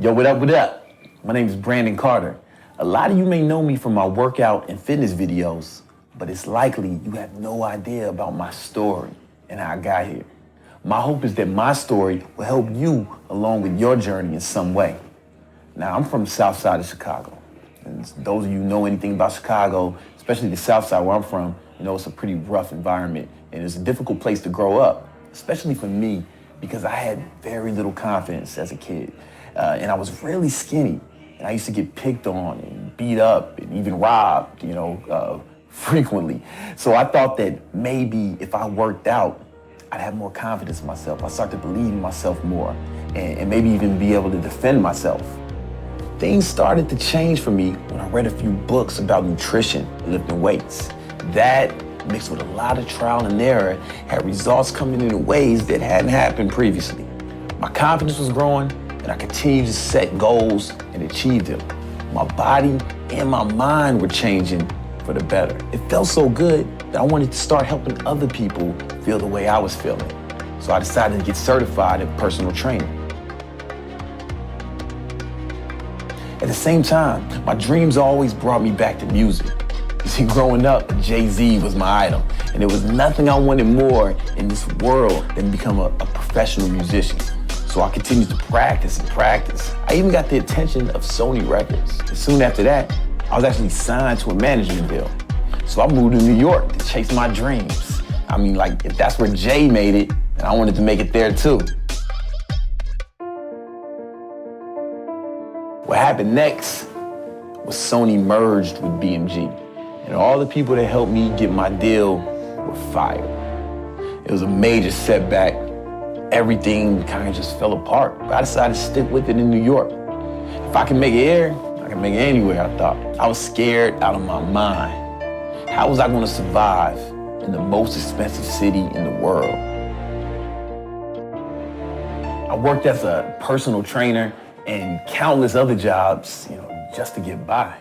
Yo, what up, what up? My name is Brandon Carter. A lot of you may know me from my workout and fitness videos, but it's likely you have no idea about my story and how I got here. My hope is that my story will help you along with your journey in some way. Now, I'm from the south side of Chicago. And those of you who know anything about Chicago, especially the south side where I'm from, you know it's a pretty rough environment and it's a difficult place to grow up, especially for me because I had very little confidence as a kid. And I was really skinny. And I used to get picked on and beat up and even robbed, frequently. So I thought that maybe if I worked out, I'd have more confidence in myself. I'd start to believe in myself more and maybe even be able to defend myself. Things started to change for me when I read a few books about nutrition and lifting weights. That, mixed with a lot of trial and error, had results coming in ways that hadn't happened previously. My confidence was growing, and I continued to set goals and achieve them. My body and my mind were changing for the better. It felt so good that I wanted to start helping other people feel the way I was feeling. So I decided to get certified in personal training. At the same time, my dreams always brought me back to music. You see, growing up, Jay-Z was my idol, and there was nothing I wanted more in this world than to become a professional musician. So I continued to practice and practice. I even got the attention of Sony Records. And soon after that, I was actually signed to a management deal. So I moved to New York to chase my dreams. I mean, like, if that's where Jay made it, then I wanted to make it there too. What happened next was Sony merged with BMG. And all the people that helped me get my deal were fired. It was a major setback. Everything kind of just fell apart. But I decided to stick with it in New York. If I can make it here, I can make it anywhere, I thought. I was scared out of my mind. How was I going to survive in the most expensive city in the world? I worked as a personal trainer and countless other jobs, just to get by.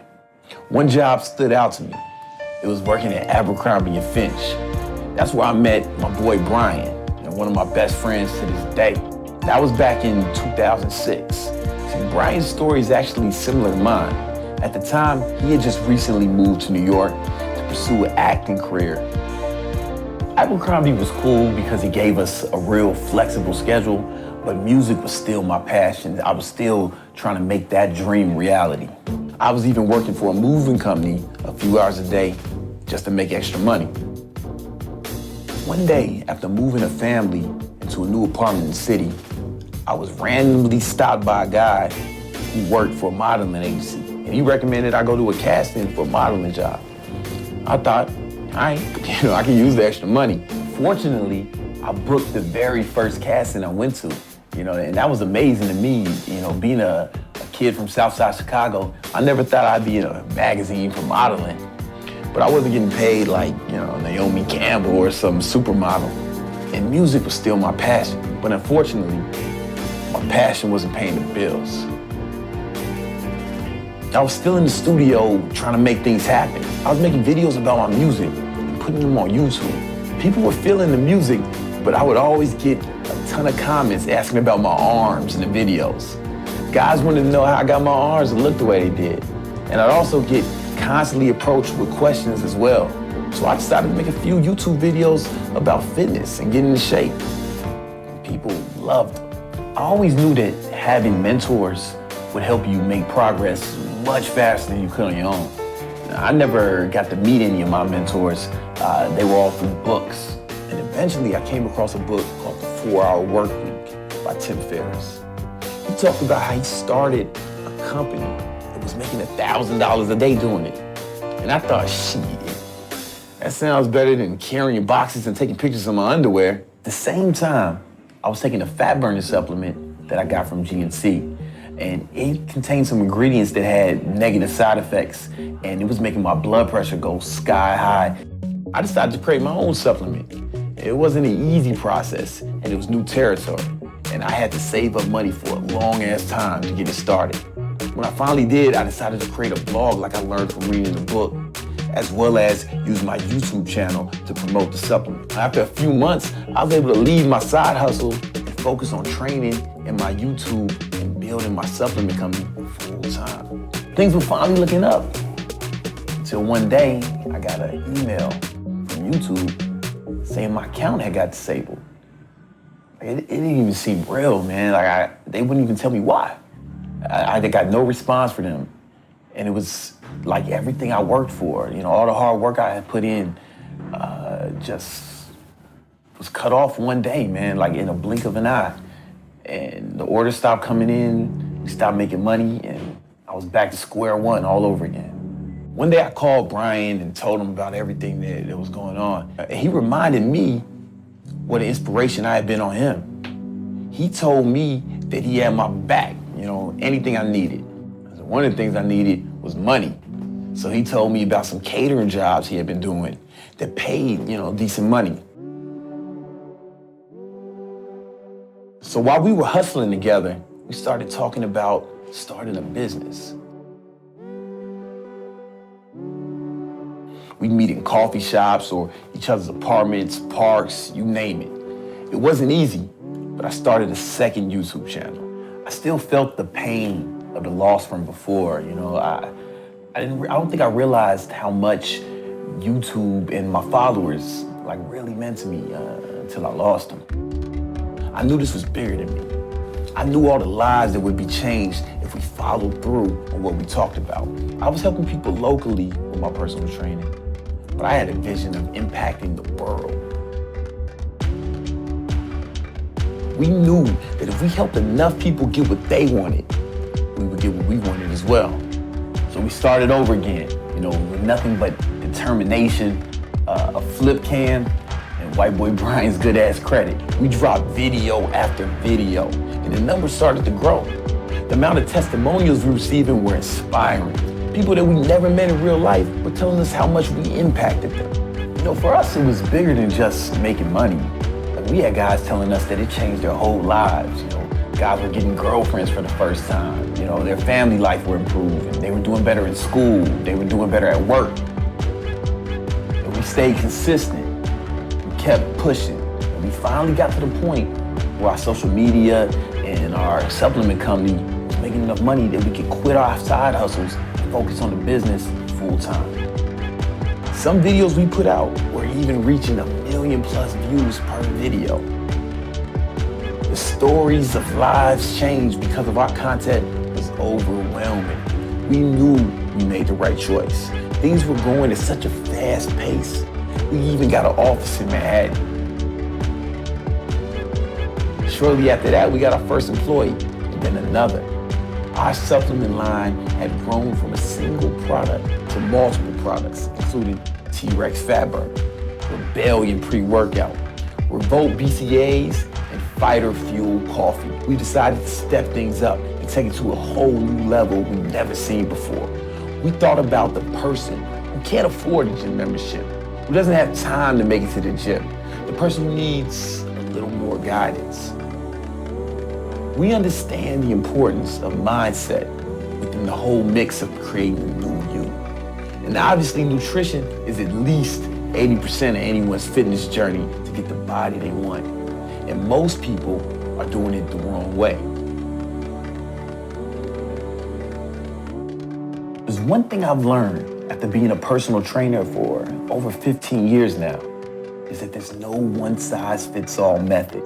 One job stood out to me. It was working at Abercrombie & Fitch. That's where I met my boy Brian, one of my best friends to this day. That was back in 2006. See, Brian's story is actually similar to mine. At the time, he had just recently moved to New York to pursue an acting career. Abercrombie was cool because it gave us a real flexible schedule, but music was still my passion. I was still trying to make that dream reality. I was even working for a moving company a few hours a day just to make extra money. One day, after moving a family into a new apartment in the city, I was randomly stopped by a guy who worked for a modeling agency, and he recommended I go to a casting for a modeling job. I thought, all right, I can use the extra money. Fortunately, I booked the very first casting I went to, and that was amazing to me, being a kid from Southside Chicago. I never thought I'd be in a magazine for modeling. But I wasn't getting paid like, Naomi Campbell or some supermodel. And music was still my passion. But unfortunately, my passion wasn't paying the bills. I was still in the studio trying to make things happen. I was making videos about my music and putting them on YouTube. People were feeling the music, but I would always get a ton of comments asking about my arms in the videos. Guys wanted to know how I got my arms to look the way they did. And I'd also get constantly approached with questions as well. So I decided to make a few YouTube videos about fitness and getting in shape. People loved them. I always knew that having mentors would help you make progress much faster than you could on your own. Now, I never got to meet any of my mentors. They were all through books. And eventually I came across a book called The 4-Hour Workweek by Tim Ferriss. He talked about how he started a company that was making $1,000 a day doing it. And I thought, shit, that sounds better than carrying boxes and taking pictures of my underwear. At the same time, I was taking a fat burning supplement that I got from GNC. And it contained some ingredients that had negative side effects, and it was making my blood pressure go sky high. I decided to create my own supplement. It wasn't an easy process, and it was new territory. And I had to save up money for a long ass time to get it started. When I finally did, I decided to create a blog like I learned from reading the book, as well as use my YouTube channel to promote the supplement. After a few months, I was able to leave my side hustle and focus on training and my YouTube and building building my supplement company full time. Things were finally looking up. Until one day, I got an email from YouTube saying my account had got disabled. It didn't even seem real, man. They wouldn't even tell me why. I got no response for them. And it was like everything I worked for, all the hard work I had put in, just was cut off one day, man, like in a blink of an eye. And the orders stopped coming in, we stopped making money, and I was back to square one all over again. One day I called Brian and told him about everything that was going on. And he reminded me what an inspiration I had been on him. He told me that he had my back, anything I needed. One of the things I needed was money. So he told me about some catering jobs he had been doing that paid, decent money. So while we were hustling together, we started talking about starting a business. We'd meet in coffee shops or each other's apartments, parks, you name it. It wasn't easy, but I started a second YouTube channel. I still felt the pain of the loss from before. I don't think I realized how much YouTube and my followers really meant to me until I lost them. I knew this was bigger than me. I knew all the lives that would be changed if we followed through on what we talked about. I was helping people locally with my personal training, but I had a vision of impacting the world. We knew that if we helped enough people get what they wanted, we would get what we wanted as well. So we started over again, with nothing but determination, a flip cam, and white boy Brian's good ass credit. We dropped video after video, and the numbers started to grow. The amount of testimonials we were receiving were inspiring. People that we never met in real life were telling us how much we impacted them. For us, it was bigger than just making money. We had guys telling us that it changed their whole lives. Guys were getting girlfriends for the first time. Their family life were improving. They were doing better in school. They were doing better at work. And we stayed consistent. We kept pushing. And we finally got to the point where our social media and our supplement company was making enough money that we could quit our side hustles and focus on the business full time. Some videos we put out were even reaching 1 million+ views per video. The stories of lives changed because of our content was overwhelming. We knew we made the right choice. Things were going at such a fast pace. We even got an office in Manhattan. Shortly after that, we got our first employee, and then another. Our supplement line had grown from a single product to multiple products, including T-Rex Fat Burn, Rebellion Pre-Workout, Revolt BCAAs, and Fighter Fuel Coffee. We decided to step things up and take it to a whole new level we've never seen before. We thought about the person who can't afford a gym membership, who doesn't have time to make it to the gym, the person who needs a little more guidance. We understand the importance of mindset within the whole mix of creating a new you. And obviously nutrition is at least 80% of anyone's fitness journey to get the body they want. And most people are doing it the wrong way. There's one thing I've learned after being a personal trainer for over 15 years now, is that there's no one-size-fits-all method.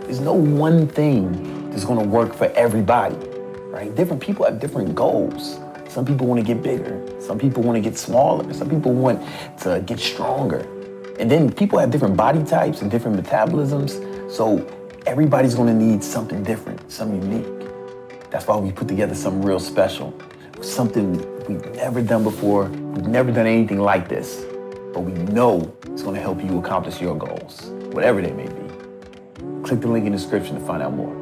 There's no one thing that's gonna work for everybody, right? Different people have different goals. Some people wanna get bigger. Some people wanna get smaller. Some people want to get stronger. And then people have different body types and different metabolisms. So everybody's gonna need something different, something unique. That's why we put together something real special. Something we've never done before. We've never done anything like this. But we know it's gonna help you accomplish your goals, whatever they may be. Click the link in the description to find out more.